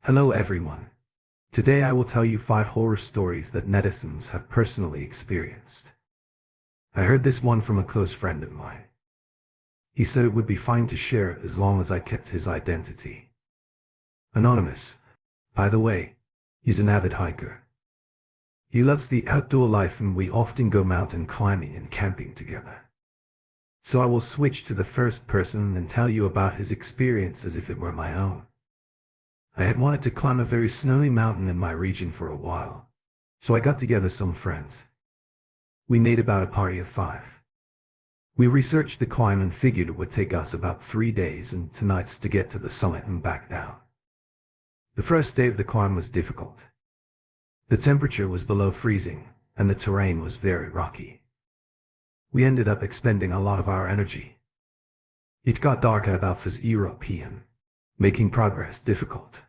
Hello everyone. Today I will tell you 5 horror stories that netizens have personally experienced. I heard this one from a close friend of mine. He said it would be fine to share it as long as I kept his identity. Anonymous. By the way, he's an avid hiker. He loves the outdoor life and we often go mountain climbing and camping together. So I will switch to the first person and tell you about his experience as if it were my own. I had wanted to climb a very snowy mountain in my region for a while, so I got together some friends. We made about a party of 5. We researched the climb and figured it would take us about 3 days and 2 nights to get to the summit and back down. The first day of the climb was difficult. The temperature was below freezing, and the terrain was very rocky. We ended up expending a lot of our energy. It got dark at about 4 p.m. making progress difficult.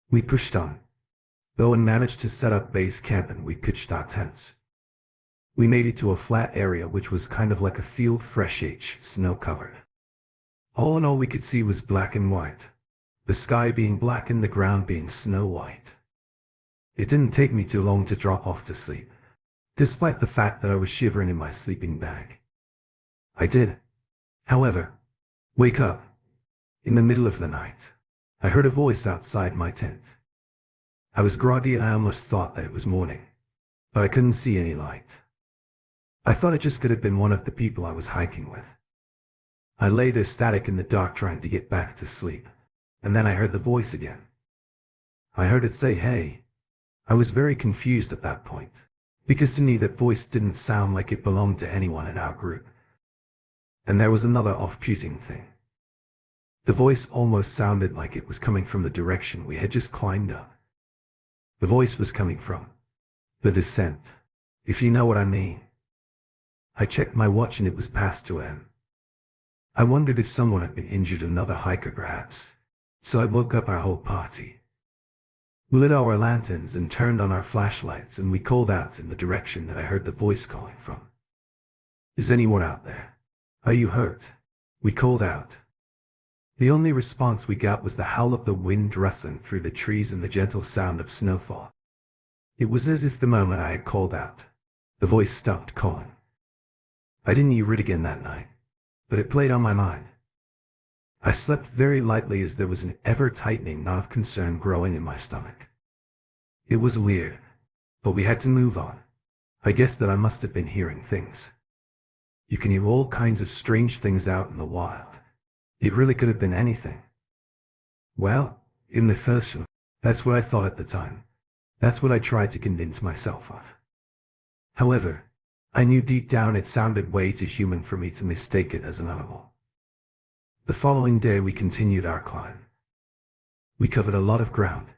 We pushed on, though, and managed to set up base camp, and we pitched our tents. We made it to a flat area which was kind of like a field, fresh snow-covered. All in all we could see was black and white, the sky being black and the ground being snow-white. It didn't take me too long to drop off to sleep, despite the fact that I was shivering in my sleeping bag. I did, however, wake up. In the middle of the night, I heard a voice outside my tent. I was groggy and I almost thought that it was morning, but I couldn't see any light. I thought it just could have been one of the people I was hiking with. I lay there static in the dark trying to get back to sleep, and then I heard the voice again. I heard it say, "Hey." I was very confused at that point, because to me that voice didn't sound like it belonged to anyone in our group. And there was another off-putting thing. The voice almost sounded like it was coming from the direction we had just climbed up. The voice was coming from the descent, if you know what I mean. I checked my watch and it was past 2 a.m. I wondered if someone had been injured, another hiker perhaps, so I woke up our whole party. We lit our lanterns and turned on our flashlights, and we called out in the direction that I heard the voice calling from. "Is anyone out there? Are you hurt?" We called out. The only response we got was the howl of the wind rustling through the trees and the gentle sound of snowfall. It was as if the moment I had called out, the voice stopped calling. I didn't hear it again that night, but it played on my mind. I slept very lightly as there was an ever-tightening knot of concern growing in my stomach. It was weird, but we had to move on. I guess that I must have been hearing things. You can hear all kinds of strange things out in the wild. It really could have been anything. Well, in the first one, that's what I thought at the time. That's what I tried to convince myself of. However, I knew deep down it sounded way too human for me to mistake it as an animal. The following day we continued our climb. We covered a lot of ground.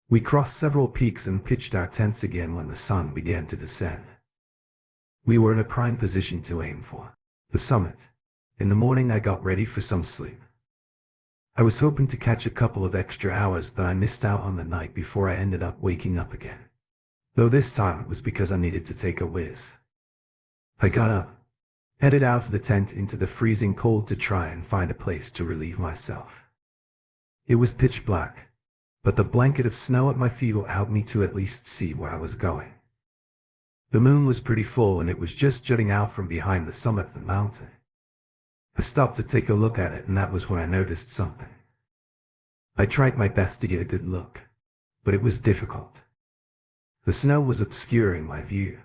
We crossed several peaks and pitched our tents again when the sun began to descend. We were in a prime position to aim for the summit. In the morning I got ready for some sleep. I was hoping to catch a couple of extra hours that I missed out on the night before I ended up waking up again. Though this time it was because I needed to take a whiz. I got up, headed out of the tent into the freezing cold to try and find a place to relieve myself. It was pitch black, but the blanket of snow at my feet helped me to at least see where I was going. The moon was pretty full and it was just jutting out from behind the summit of the mountain. I stopped to take a look at it, and that was when I noticed something. I tried my best to get a good look, but it was difficult. The snow was obscuring my view,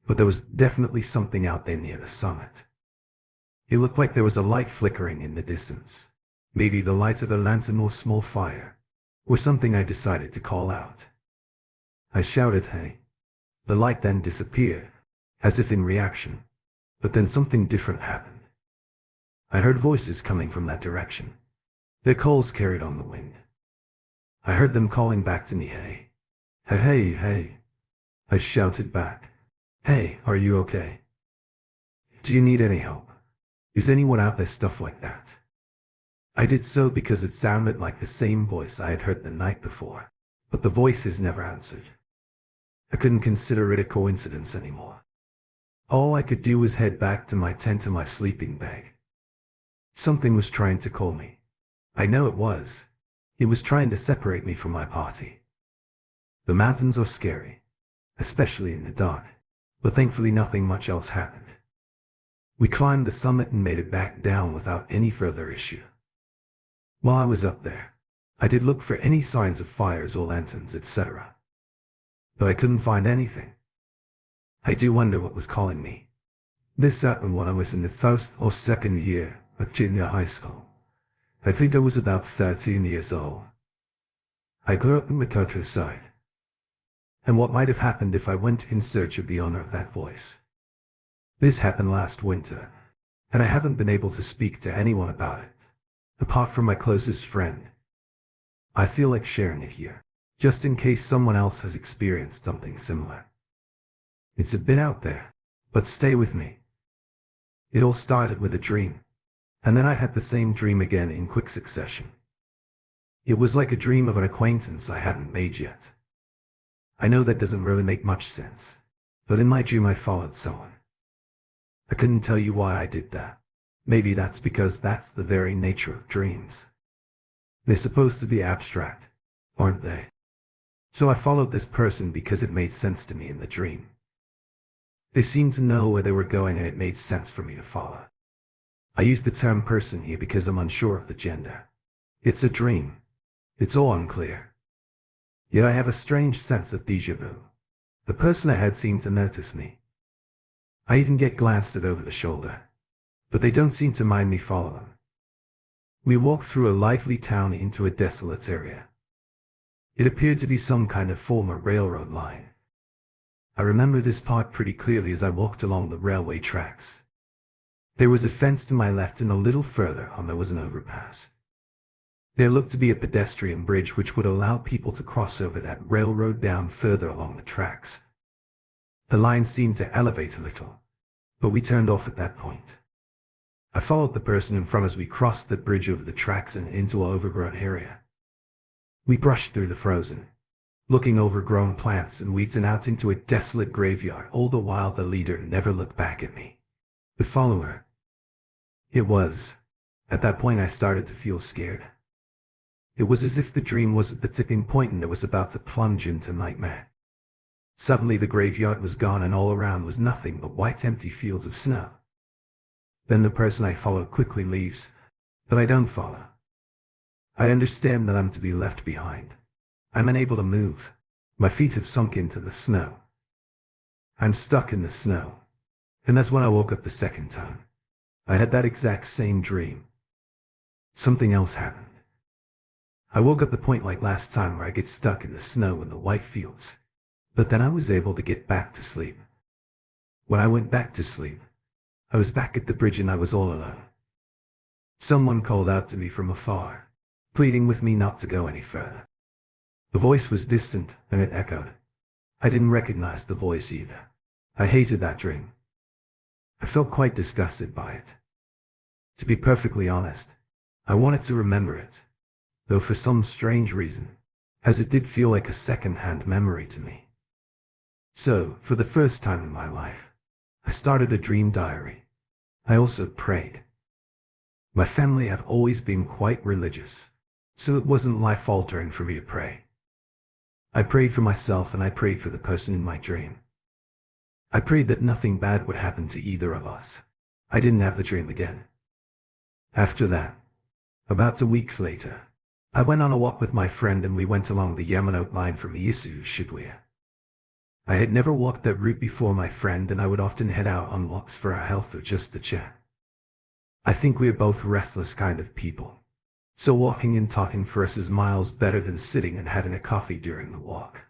but there was definitely something out there near the summit. It looked like there was a light flickering in the distance, maybe the light of a lantern or small fire, or something. I decided to call out. I shouted, "Hey." The light then disappeared, as if in reaction, but then something different happened. I heard voices coming from that direction. Their calls carried on the wind. I heard them calling back to me, "Hey. Hey, hey, hey." I shouted back, "Hey, are you okay? Do you need any help? Is anyone out there?" Stuff like that. I did so because it sounded like the same voice I had heard the night before, but the voices never answered. I couldn't consider it a coincidence anymore. All I could do was head back to my tent and my sleeping bag. Something was trying to call me. I know it was. It was trying to separate me from my party. The mountains are scary, especially in the dark, but thankfully nothing much else happened. We climbed the summit and made it back down without any further issue. While I was up there, I did look for any signs of fires or lanterns, etc. But I couldn't find anything. I do wonder what was calling me. This happened when I was in the first or second year of junior high school. I think I was about 13 years old. I grew up in the countryside. And what might have happened if I went in search of the owner of that voice? This happened last winter, and I haven't been able to speak to anyone about it, apart from my closest friend. I feel like sharing it here, just in case someone else has experienced something similar. It's a bit out there, but stay with me. It all started with a dream, and then I had the same dream again in quick succession. It was like a dream of an acquaintance I hadn't made yet. I know that doesn't really make much sense, but in my dream I followed someone. I couldn't tell you why I did that. Maybe that's because that's the very nature of dreams. They're supposed to be abstract, aren't they? So I followed this person because it made sense to me in the dream. They seemed to know where they were going and it made sense for me to follow. I use the term person here because I'm unsure of the gender. It's a dream. It's all unclear. Yet I have a strange sense of déjà vu. The person ahead seemed to notice me. I even get glanced at over the shoulder, but they don't seem to mind me following. We walked through a lively town into a desolate area. It appeared to be some kind of former railroad line. I remember this part pretty clearly as I walked along the railway tracks. There was a fence to my left and a little further on there was an overpass. There looked to be a pedestrian bridge which would allow people to cross over that railroad down further along the tracks. The line seemed to elevate a little, but we turned off at that point. I followed the person in front as we crossed the bridge over the tracks and into an overgrown area. We brushed through the frozen, looking overgrown plants and weeds and out into a desolate graveyard, all the while the leader never looked back at me. The follower. It was, at that point I started to feel scared. It was as if the dream was at the tipping point and it was about to plunge into nightmare. Suddenly the graveyard was gone and all around was nothing but white empty fields of snow. Then the person I followed quickly leaves, but I don't follow. I understand that I'm to be left behind. I'm unable to move. My feet have sunk into the snow. I'm stuck in the snow. And that's when I woke up the second time. I had that exact same dream. Something else happened. I woke up the point like last time where I get stuck in the snow in the white fields. But then I was able to get back to sleep. When I went back to sleep, I was back at the bridge and I was all alone. Someone called out to me from afar, pleading with me not to go any further. The voice was distant and it echoed. I didn't recognize the voice either. I hated that dream. I felt quite disgusted by it. To be perfectly honest, I wanted to remember it, though for some strange reason, as it did feel like a second-hand memory to me. So, for the first time in my life, I started a dream diary. I also prayed. My family have always been quite religious, so it wasn't life-altering for me to pray. I prayed for myself and I prayed for the person in my dream. I prayed that nothing bad would happen to either of us. I didn't have the dream again. After that, about 2 weeks later, I went on a walk with my friend and we went along the Yamanote line from Iisu to Shibuya. I had never walked that route before my friend and I would often head out on walks for our health or just to chat. I think we're both restless kind of people, so walking and talking for us is miles better than sitting and having a coffee during the walk.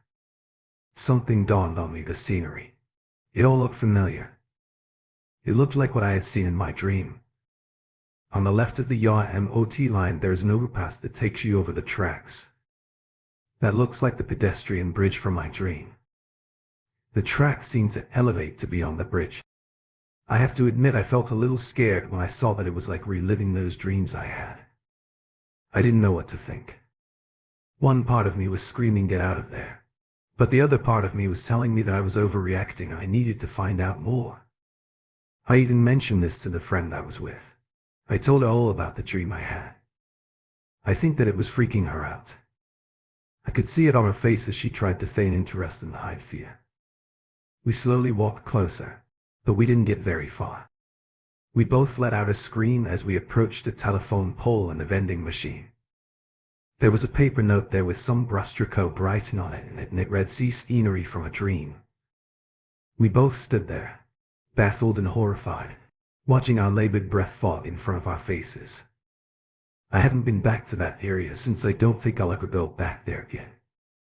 Something dawned on me: the scenery. It all looked familiar. It looked like what I had seen in my dream. On the left of the Yamanote line there is an overpass that takes you over the tracks. That looks like the pedestrian bridge from my dream. The track seemed to elevate to beyond the bridge. I have to admit I felt a little scared when I saw that it was like reliving those dreams I had. I didn't know what to think. One part of me was screaming, "Get out of there." But the other part of me was telling me that I was overreacting and I needed to find out more. I even mentioned this to the friend I was with. I told her all about the dream I had. I think that it was freaking her out. I could see it on her face as she tried to feign interest and hide fear. We slowly walked closer, but we didn't get very far. We both let out a scream as we approached a telephone pole and a vending machine. There was a paper note there with some brushstroke writing on it, and it read, "See scenery from a dream." We both stood there, baffled and horrified, watching our labored breath fall in front of our faces. I haven't been back to that area since. I don't think I'll ever go back there again.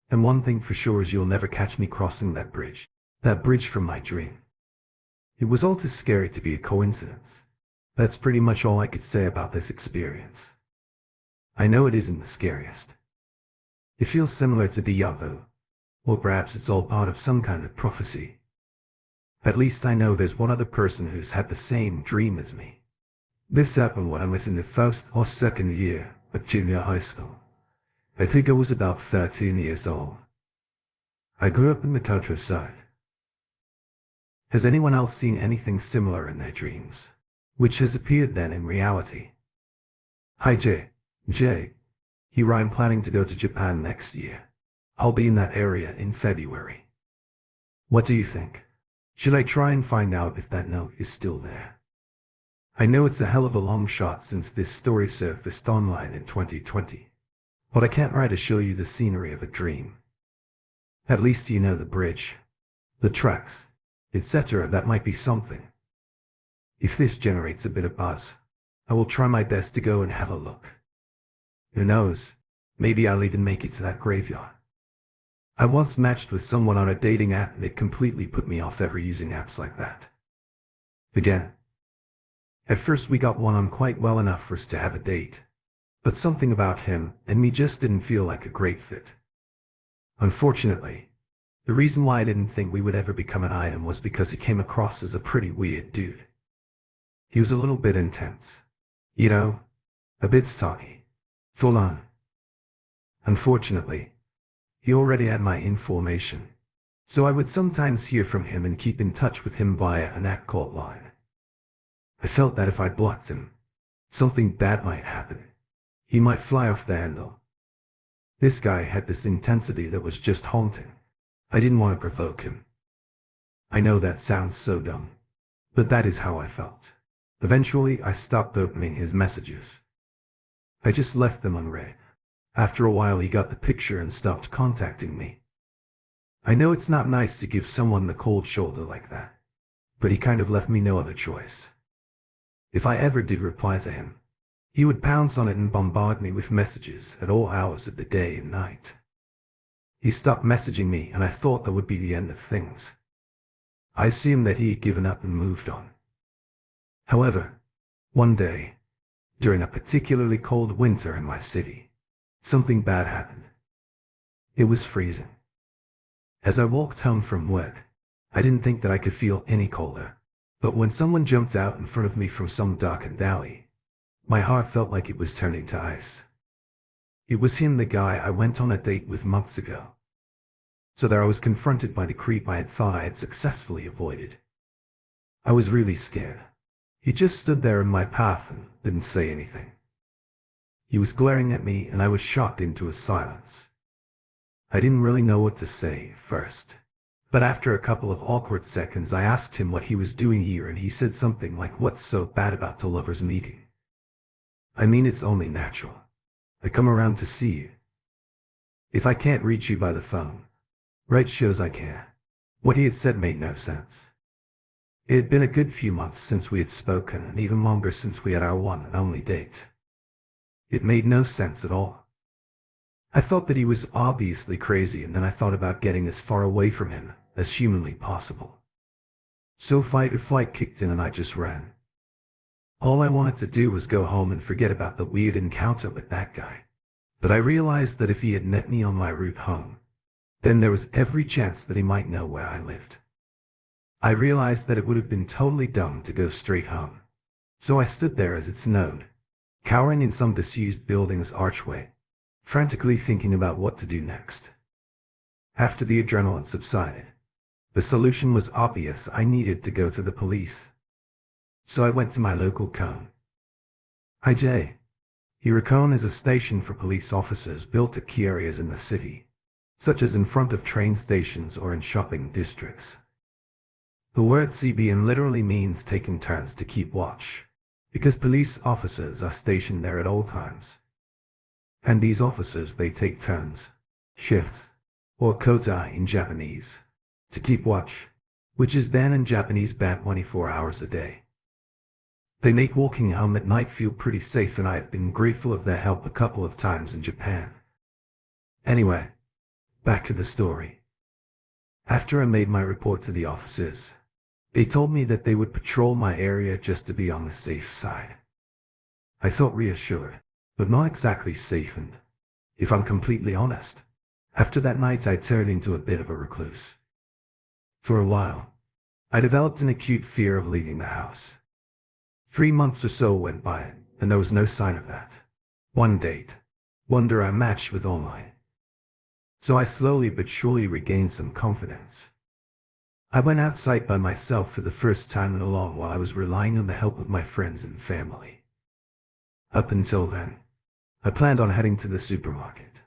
And one thing for sure is you'll never catch me crossing that bridge from my dream. It was all too scary to be a coincidence. That's pretty much all I could say about this experience. I know it isn't the scariest. It feels similar to déjà vu, or perhaps it's all part of some kind of prophecy. At least I know there's one other person who's had the same dream as me. This happened when I was in the first or second year of junior high school. I think I was about 13 years old. I grew up in the countryside. Has anyone else seen anything similar in their dreams, which has appeared then in reality? Hi Jay. Here I'm planning to go to Japan next year. I'll be in that area in February. What do you think? Should I try and find out if that note is still there? I know it's a hell of a long shot since this story surfaced online in 2020, but I can't try to show you the scenery of a dream. At least you know the bridge, the tracks, etc. That might be something. If this generates a bit of buzz, I will try my best to go and have a look. Who knows, maybe I'll even make it to that graveyard. I once matched with someone on a dating app and it completely put me off ever using apps like that. Again. At first we got on quite well enough for us to have a date, but something about him and me just didn't feel like a great fit. Unfortunately, the reason why I didn't think we would ever become an item was because he came across as a pretty weird dude. He was a little bit intense. You know, a bit stocky. Full on. Unfortunately, he already had my information, so I would sometimes hear from him and keep in touch with him via an app called Line. I felt that if I blocked him, something bad might happen. He might fly off the handle. This guy had this intensity that was just haunting. I didn't want to provoke him. I know that sounds so dumb, but that is how I felt. Eventually, I stopped opening his messages. I just left them unread. After a while, he got the picture and stopped contacting me. I know it's not nice to give someone the cold shoulder like that, but he kind of left me no other choice. If I ever did reply to him, he would pounce on it and bombard me with messages at all hours of the day and night. He stopped messaging me and I thought that would be the end of things. I assumed that he had given up and moved on. However, one day, during a particularly cold winter in my city, something bad happened. It was freezing. As I walked home from work, I didn't think that I could feel any colder, but when someone jumped out in front of me from some darkened alley, my heart felt like it was turning to ice. It was him, the guy I went on a date with months ago. So there I was confronted by the creep I had thought I had successfully avoided. I was really scared. He just stood there in my path and didn't say anything. He was glaring at me and I was shocked into a silence. I didn't really know what to say at first, but after a couple of awkward seconds I asked him what he was doing here and he said something like, "What's so bad about the lovers' meeting? I mean, it's only natural. I come around to see you. If I can't reach you by the phone, right shows I care." What he had said made no sense. It had been a good few months since we had spoken and even longer since we had our one and only date. It made no sense at all. I thought that he was obviously crazy and then I thought about getting as far away from him as humanly possible. So fight or flight kicked in and I just ran. All I wanted to do was go home and forget about the weird encounter with that guy. But I realized that if he had met me on my route home, then there was every chance that he might know where I lived. I realized that it would have been totally dumb to go straight home. So I stood there as it snowed, cowering in some disused building's archway, frantically thinking about what to do next. After the adrenaline subsided, the solution was obvious. I needed to go to the police. So I went to my local cone. "Hi Jay. Hirokon is a station for police officers built at key areas in the city, such as in front of train stations or in shopping districts. The word CBN literally means taking turns to keep watch, because police officers are stationed there at all times. And these officers, they take turns, shifts, or kota in Japanese, to keep watch, which is then in Japanese band 24 hours a day. They make walking home at night feel pretty safe, and I have been grateful of their help a couple of times in Japan. Anyway, back to the story. After I made my report to the officers, they told me that they would patrol my area just to be on the safe side. I felt reassured, but not exactly safe, and, if I'm completely honest, after that night I turned into a bit of a recluse. For a while, I developed an acute fear of leaving the house. 3 months or so went by, and there was no sign of that. One date, wonder I matched with online. So I slowly but surely regained some confidence. I went outside by myself for the first time in a long while. I was relying on the help of my friends and family. Up until then, I planned on heading to the supermarket.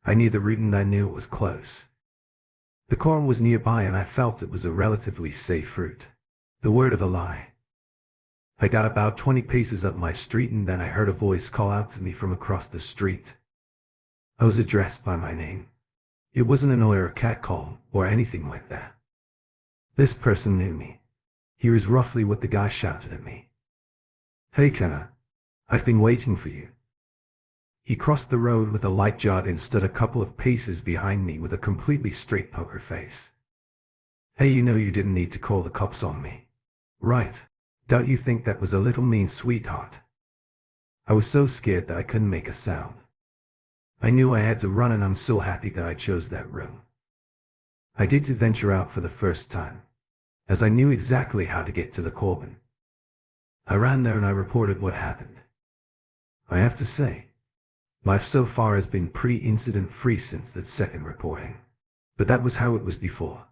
I knew the route and I knew it was close. The corn was nearby and I felt it was a relatively safe route. The word of a lie. I got about 20 paces up my street and then I heard a voice call out to me from across the street. I was addressed by my name. It wasn't an oi or a cat call or anything like that. This person knew me. Here is roughly what the guy shouted at me. "Hey Kenna, I've been waiting for you." He crossed the road with a light jog and stood a couple of paces behind me with a completely straight poker face. "Hey, you know you didn't need to call the cops on me, right? Don't you think that was a little mean, sweetheart?" I was so scared that I couldn't make a sound. I knew I had to run, and I'm so happy that I chose that room. I did to venture out for the first time, as I knew exactly how to get to the Corbin. I ran there and I reported what happened. I have to say, life so far has been pretty incident-free since that second reporting, but that was how it was before.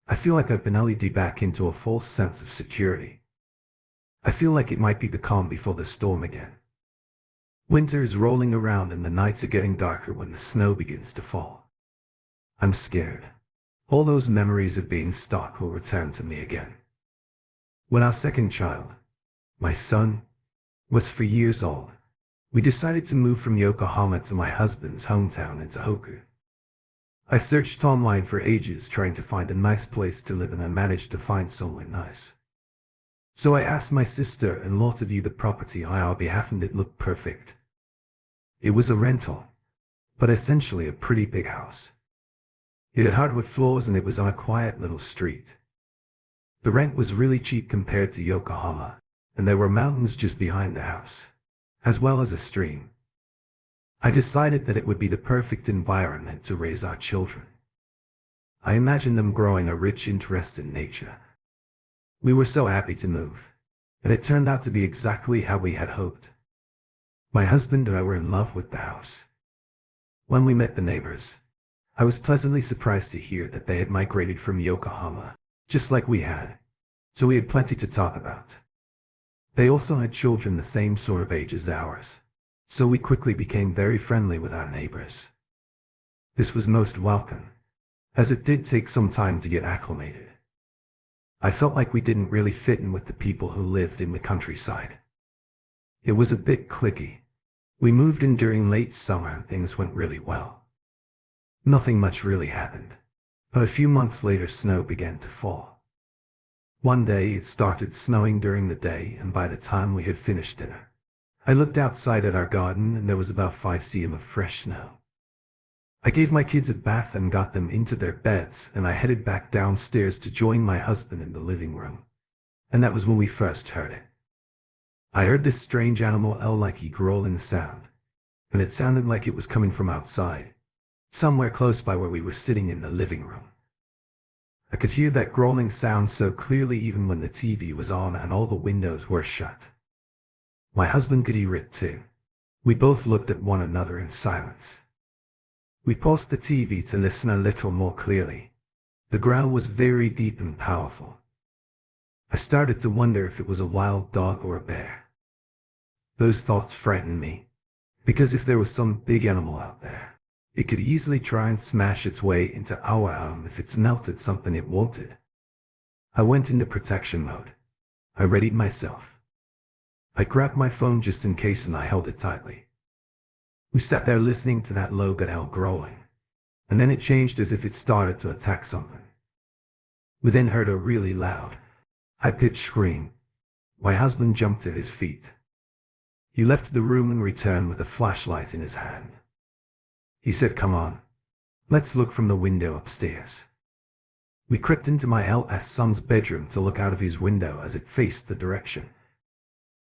I feel like I've been led back into a false sense of security. I feel like it might be the calm before the storm again. Winter is rolling around and the nights are getting darker when the snow begins to fall. I'm scared. All those memories of being stalked will return to me again. When our second child, my son, was 4 years old, we decided to move from Yokohama to my husband's hometown in Tohoku. I searched online for ages trying to find a nice place to live, and I managed to find somewhere nice. So I asked my sister-in-law to view the property on our behalf, and it looked perfect. It was a rental, but essentially a pretty big house. It had hardwood floors and it was on a quiet little street. The rent was really cheap compared to Yokohama, and there were mountains just behind the house, as well as a stream. I decided that it would be the perfect environment to raise our children. I imagined them growing a rich interest in nature. We were so happy to move, and it turned out to be exactly how we had hoped. My husband and I were in love with the house. When we met the neighbors, I was pleasantly surprised to hear that they had migrated from Yokohama, just like we had, so we had plenty to talk about. They also had children the same sort of age as ours, so we quickly became very friendly with our neighbors. This was most welcome, as it did take some time to get acclimated. I felt like we didn't really fit in with the people who lived in the countryside. It was a bit cliquey. We moved in during late summer and things went really well. Nothing much really happened, but a few months later snow began to fall. One day it started snowing during the day, and by the time we had finished dinner, I looked outside at our garden and there was about 5 cm of fresh snow. I gave my kids a bath and got them into their beds, and I headed back downstairs to join my husband in the living room. And that was when we first heard it. I heard this strange animal like growling sound, and it sounded like it was coming from outside, somewhere close by where we were sitting in the living room. I could hear that growling sound so clearly even when the TV was on and all the windows were shut. My husband could hear it too. We both looked at one another in silence. We paused the TV to listen a little more clearly. The growl was very deep and powerful. I started to wonder if it was a wild dog or a bear. Those thoughts frightened me, Because if there was some big animal out there, it could easily try and smash its way into our home if it smelt something it wanted. I went into protection mode. I readied myself. I grabbed my phone just in case and I held it tightly. We sat there listening to that low gut owl growling, and then it changed as if it started to attack something. We then heard a really loud, high-pitched scream. My husband jumped to his feet. He left the room and returned with a flashlight in his hand. He said, "Come on, let's look from the window upstairs." We crept into my eldest son's bedroom to look out of his window as it faced the direction.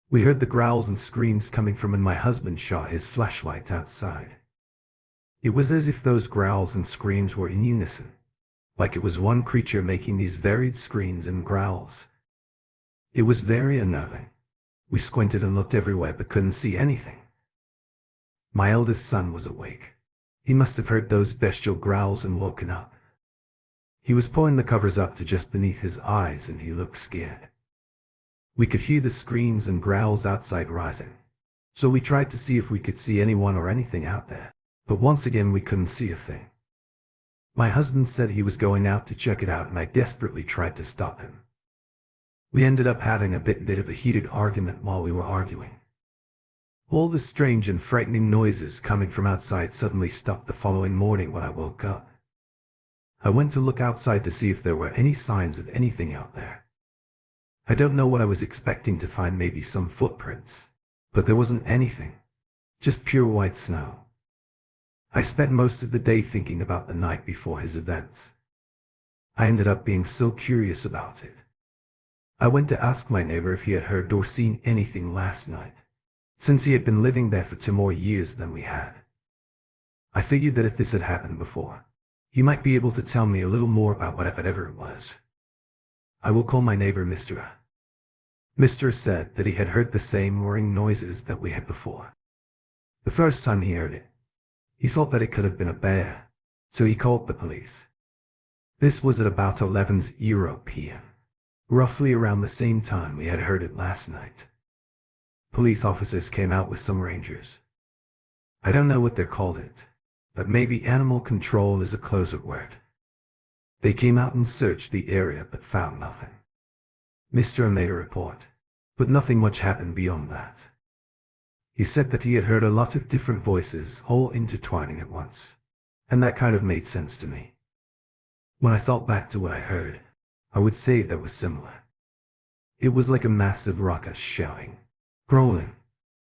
We heard the growls and screams coming from, and my husband shot his flashlight outside. It was as if those growls and screams were in unison, like it was one creature making these varied screams and growls. It was very unnerving. We squinted and looked everywhere but couldn't see anything. My eldest son was awake. He must have heard those bestial growls and woken up. He was pulling the covers up to just beneath his eyes and he looked scared. We could hear the screams and growls outside rising, so we tried to see if we could see anyone or anything out there, but once again we couldn't see a thing. My husband said he was going out to check it out and I desperately tried to stop him. We ended up having a bit of a heated argument while we were arguing. All the strange and frightening noises coming from outside suddenly stopped the following morning when I woke up. I went to look outside to see if there were any signs of anything out there. I don't know what I was expecting to find, maybe some footprints, but there wasn't anything, just pure white snow. I spent most of the day thinking about the night before his events. I ended up being so curious about it. I went to ask my neighbor if he had heard or seen anything last night, since he had been living there for 2 more years than we had. I figured that if this had happened before, he might be able to tell me a little more about whatever it was. I will call my neighbor Mr. Mr. said that he had heard the same whirring noises that we had before. The first time he heard it, he thought that it could have been a bear, so he called the police. This was at about 11 p.m., roughly around the same time we had heard it last night. Police officers came out with some rangers. I don't know what they're called it, but maybe animal control is a closer word. They came out and searched the area but found nothing. Mr. made a report, but nothing much happened beyond that. He said that he had heard a lot of different voices all intertwining at once, and that kind of made sense to me. When I thought back to what I heard, I would say that was similar. It was like a massive raucous shouting, growling,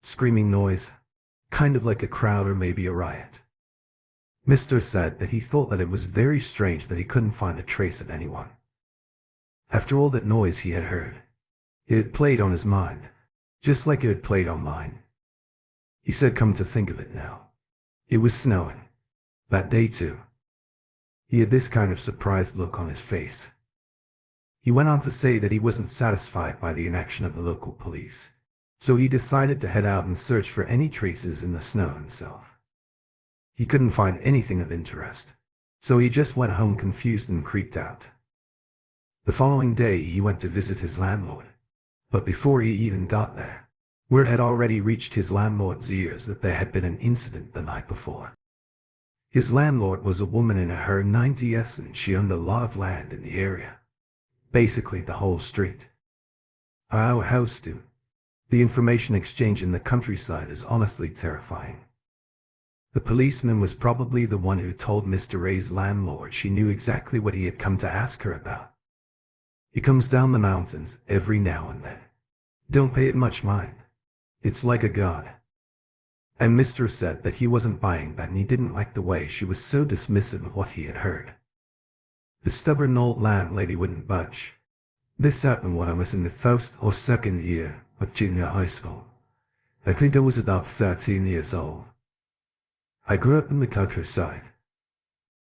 screaming noise, kind of like a crowd or maybe a riot. Mr. said that he thought that it was very strange that he couldn't find a trace of anyone. After all that noise he had heard, it had played on his mind, just like it had played on mine. He said, come to think of it now, it was snowing. That day too. He had this kind of surprised look on his face. He went on to say that he wasn't satisfied by the inaction of the local police, so he decided to head out and search for any traces in the snow himself. He couldn't find anything of interest, so he just went home confused and creeped out. The following day he went to visit his landlord, but before he even got there, word had already reached his landlord's ears that there had been an incident the night before. His landlord was a woman in her 90s and she owned a lot of land in the area, basically the whole street. Our house too. The information exchange in the countryside is honestly terrifying. The policeman was probably the one who told Mr. Ray's landlord she knew exactly what he had come to ask her about. He comes down the mountains every now and then. Don't pay it much mind. It's like a god. And Mr. said that he wasn't buying that and he didn't like the way she was so dismissive of what he had heard. The stubborn old landlady wouldn't budge. This happened when I was in the first or second year of junior high school. I think I was about 13 years old. I grew up in the countryside.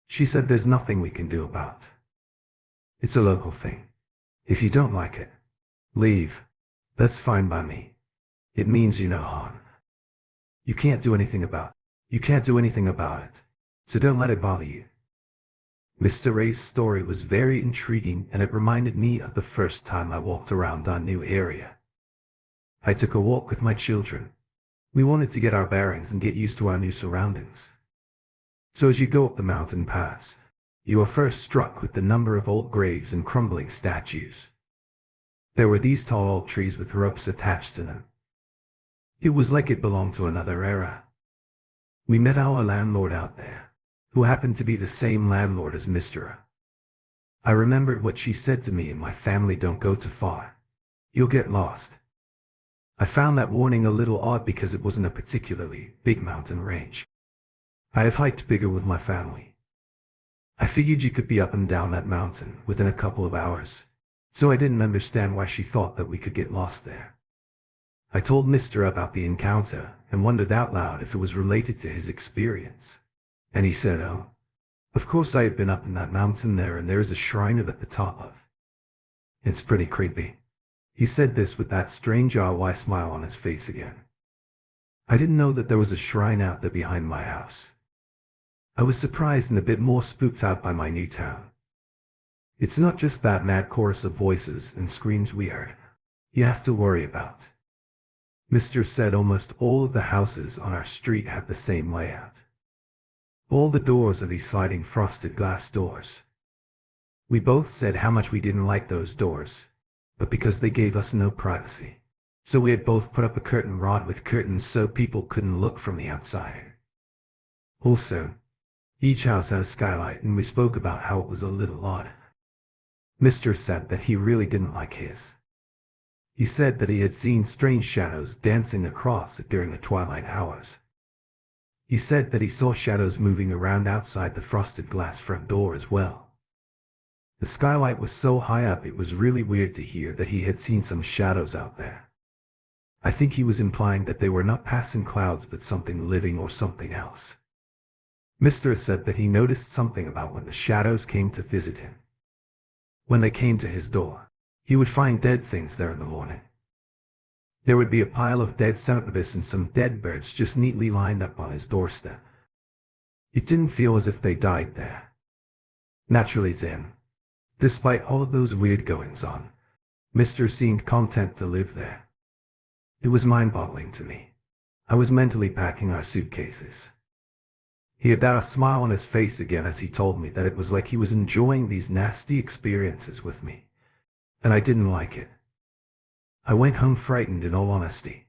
She said there's nothing we can do about it. It's a local thing. If you don't like it, leave. That's fine by me. It means you no harm. You can't do anything about it, so don't let it bother you. Mr. Ray's story was very intriguing and it reminded me of the first time I walked around our new area. I took a walk with my children. We wanted to get our bearings and get used to our new surroundings. So as you go up the mountain pass, you are first struck with the number of old graves and crumbling statues. There were these tall old trees with ropes attached to them. It was like it belonged to another era. We met our landlord out there, who happened to be the same landlord as Mr. I remembered what she said to me and my family: don't go too far. You'll get lost. I found that warning a little odd because it wasn't a particularly big mountain range. I have hiked bigger with my family. I figured you could be up and down that mountain within a couple of hours, so I didn't understand why she thought that we could get lost there. I told Mr. about the encounter and wondered out loud if it was related to his experience. And he said, oh, of course I had been up in that mountain there, and there is a shrine at the top of. It's pretty creepy. He said this with that strange RY smile on his face again. I didn't know that there was a shrine out there behind my house. I was surprised and a bit more spooked out by my new town. It's not just that mad chorus of voices and screams we heard you have to worry about. Mr. said almost all of the houses on our street have the same layout. All the doors are these sliding frosted glass doors. We both said how much we didn't like those doors, but because they gave us no privacy, so we had both put up a curtain rod with curtains so people couldn't look from the outside. Also, each house had a skylight, and we spoke about how it was a little odd. Mr. said that he really didn't like his. He said that he had seen strange shadows dancing across it during the twilight hours. He said that he saw shadows moving around outside the frosted glass front door as well. The skylight was so high up it was really weird to hear that he had seen some shadows out there. I think he was implying that they were not passing clouds but something living or something else. Mr. said that he noticed something about when the shadows came to visit him. When they came to his door, he would find dead things there in the morning. There would be a pile of dead centipeds and some dead birds just neatly lined up on his doorstep. It didn't feel as if they died there. Naturally to him, despite all of those weird goings-on, Mr. seemed content to live there. It was mind-boggling to me. I was mentally packing our suitcases. He had that smile on his face again as he told me that it was like he was enjoying these nasty experiences with me, and I didn't like it. I went home frightened, in all honesty.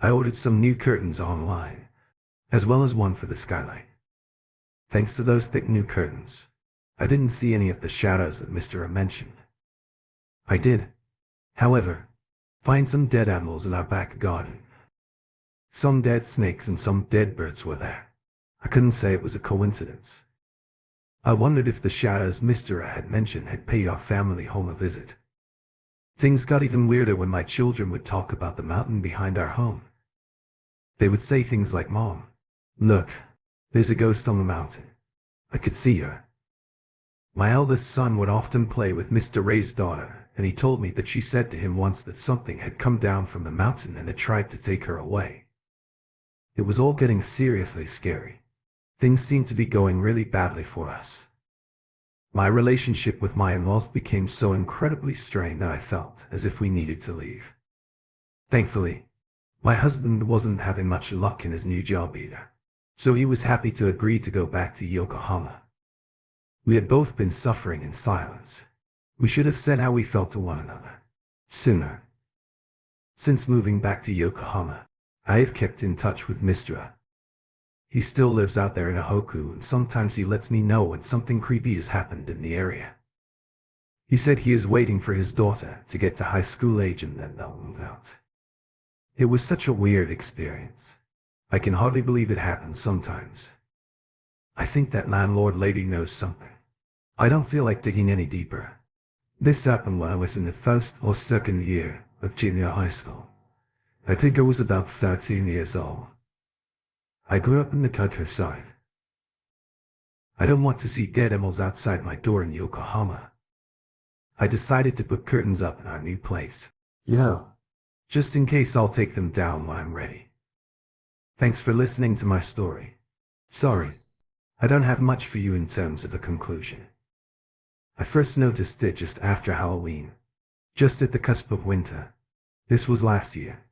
I ordered some new curtains online, as well as one for the skylight. Thanks to those thick new curtains, I didn't see any of the shadows that Mr. mentioned. I did, however, find some dead animals in our back garden. Some dead snakes and some dead birds were there. I couldn't say it was a coincidence. I wondered if the shadows Mr. had mentioned had paid our family home a visit. Things got even weirder when my children would talk about the mountain behind our home. They would say things like, "Mom, look, there's a ghost on the mountain. I could see her." My eldest son would often play with Mr. Ray's daughter, and he told me that she said to him once that something had come down from the mountain and had tried to take her away. It was all getting seriously scary. Things seemed to be going really badly for us. My relationship with my in-laws became so incredibly strained that I felt as if we needed to leave. Thankfully, my husband wasn't having much luck in his new job either, so he was happy to agree to go back to Yokohama. We had both been suffering in silence. We should have said how we felt to one another sooner. Since moving back to Yokohama, I have kept in touch with Mr. He still lives out there in Ahoku, and sometimes he lets me know when something creepy has happened in the area. He said he is waiting for his daughter to get to high school age and then they'll move out. It was such a weird experience. I can hardly believe it happens sometimes. I think that landlord lady knows something. I don't feel like digging any deeper. This happened when I was in the first or second year of junior high school. I think I was about 13 years old. I grew up in the countryside. I don't want to see dead animals outside my door in Yokohama. I decided to put curtains up in our new place. Just in case I'll take them down when I'm ready. Thanks for listening to my story. Sorry, I don't have much for you in terms of a conclusion. I first noticed it just after Halloween, just at the cusp of winter. This was last year.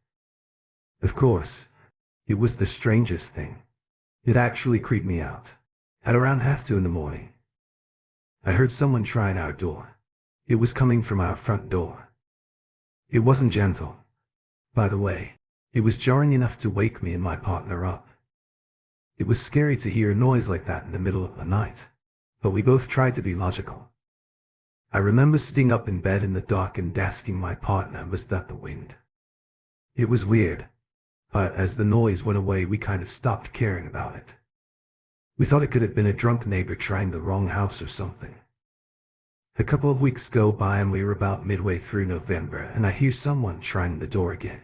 Of course, It was the strangest thing. It actually creeped me out. At around 2:30 in the morning, I heard someone trying our door. It was coming from our front door. It wasn't gentle, by the way. It was jarring enough to wake me and my partner up. It was scary to hear a noise like that in the middle of the night, but we both tried to be logical. I remember sitting up in bed in the dark and asking my partner, was that the wind? It was weird, but as the noise went away we kind of stopped caring about it. We thought it could have been a drunk neighbor trying the wrong house or something. A couple of weeks go by and we were about midway through November and I hear someone trying the door again.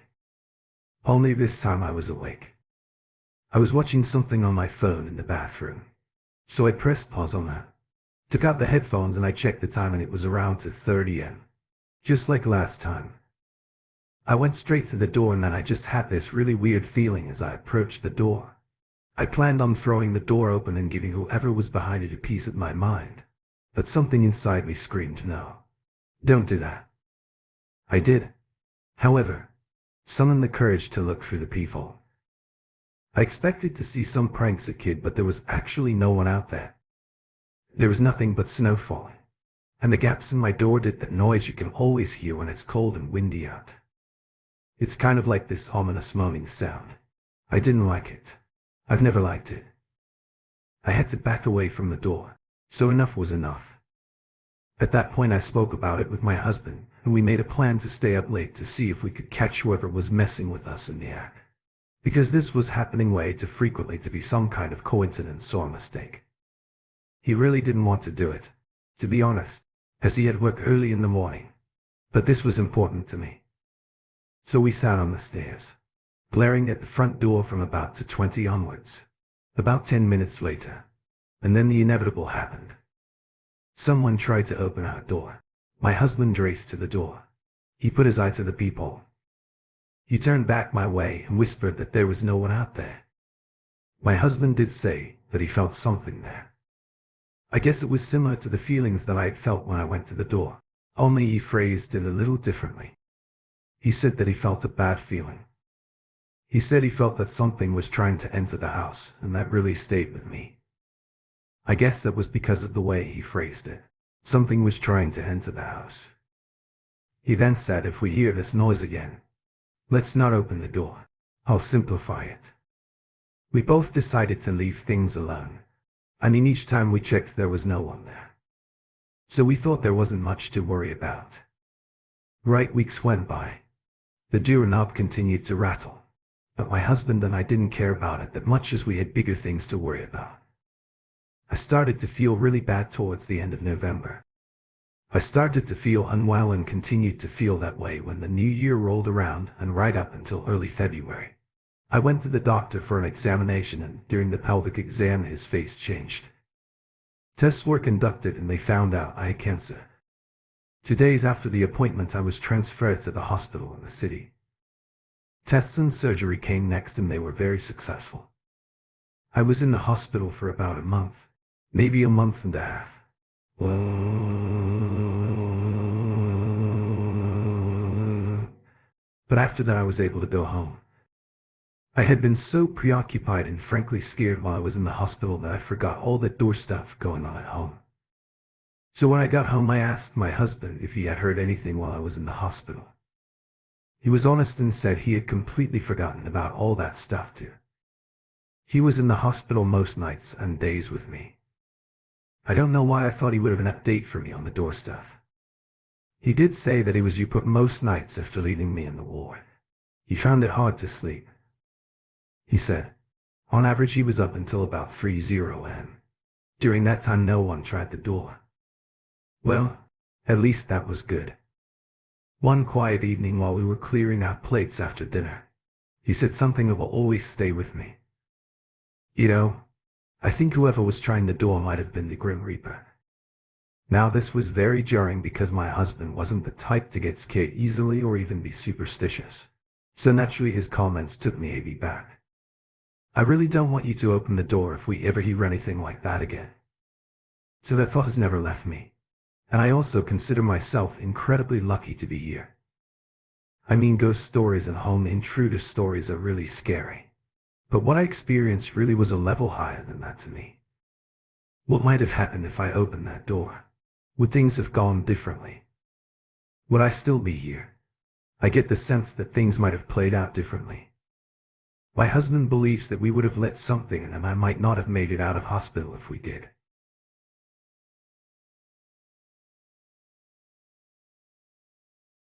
Only this time I was awake. I was watching something on my phone in the bathroom, so I pressed pause on that, took out the headphones and I checked the time and it was around 2:30 am. Just like last time. I went straight to the door and then I just had this really weird feeling as I approached the door. I planned on throwing the door open and giving whoever was behind it a piece of my mind, but something inside me screamed no. Don't do that. I did, however, summon the courage to look through the peephole. I expected to see some pranks a kid, but there was actually no one out there. There was nothing but snow falling, and the gaps in my door did that noise you can always hear when it's cold and windy out. It's kind of like this ominous moaning sound. I didn't like it. I've never liked it. I had to back away from the door, so enough was enough. At that point I spoke about it with my husband, and we made a plan to stay up late to see if we could catch whoever was messing with us in the act. Because this was happening way too frequently to be some kind of coincidence or mistake. He really didn't want to do it, to be honest, as he had work early in the morning. But this was important to me. So we sat on the stairs, glaring at the front door from about 2:20 onwards. About 10 minutes later, and then the inevitable happened. Someone tried to open our door. My husband raced to the door. He put his eye to the peephole. He turned back my way and whispered that there was no one out there. My husband did say that he felt something there. I guess it was similar to the feelings that I had felt when I went to the door, only he phrased it a little differently. He said that he felt a bad feeling. He said he felt that something was trying to enter the house, and that really stayed with me. I guess that was because of the way he phrased it. Something was trying to enter the house. He then said, if we hear this noise again, let's not open the door. I'll simplify it. We both decided to leave things alone. I mean, each time we checked there was no one there. So we thought there wasn't much to worry about. Right, weeks went by. The doorknob continued to rattle, but my husband and I didn't care about it that much as we had bigger things to worry about. I started to feel really bad towards the end of November. I started to feel unwell and continued to feel that way when the new year rolled around and right up until early February. I went to the doctor for an examination and during the pelvic exam his face changed. Tests were conducted and they found out I had cancer. 2 days after the appointment I was transferred to the hospital in the city. Tests and surgery came next and they were very successful. I was in the hospital for about a month, maybe a month and a half. But after that I was able to go home. I had been so preoccupied and frankly scared while I was in the hospital that I forgot all that door stuff going on at home. So when I got home I asked my husband if he had heard anything while I was in the hospital. He was honest and said he had completely forgotten about all that stuff too. He was in the hospital most nights and days with me. I don't know why I thought he would have an update for me on the door stuff. He did say that he was up most nights after leaving me in the ward. He found it hard to sleep. He said, on average he was up until about 3:00 am. During that time no one tried the door. Well, at least that was good. One quiet evening while we were clearing out plates after dinner, he said something that will always stay with me. You know, I think whoever was trying the door might have been the Grim Reaper. Now this was very jarring because my husband wasn't the type to get scared easily or even be superstitious. So naturally his comments took me aback. I really don't want you to open the door if we ever hear anything like that again. So that thought has never left me. And I also consider myself incredibly lucky to be here. I mean, ghost stories and home intruder stories are really scary. But what I experienced really was a level higher than that to me. What might have happened if I opened that door? Would things have gone differently? Would I still be here? I get the sense that things might have played out differently. My husband believes that we would have let something in and I might not have made it out of hospital if we did.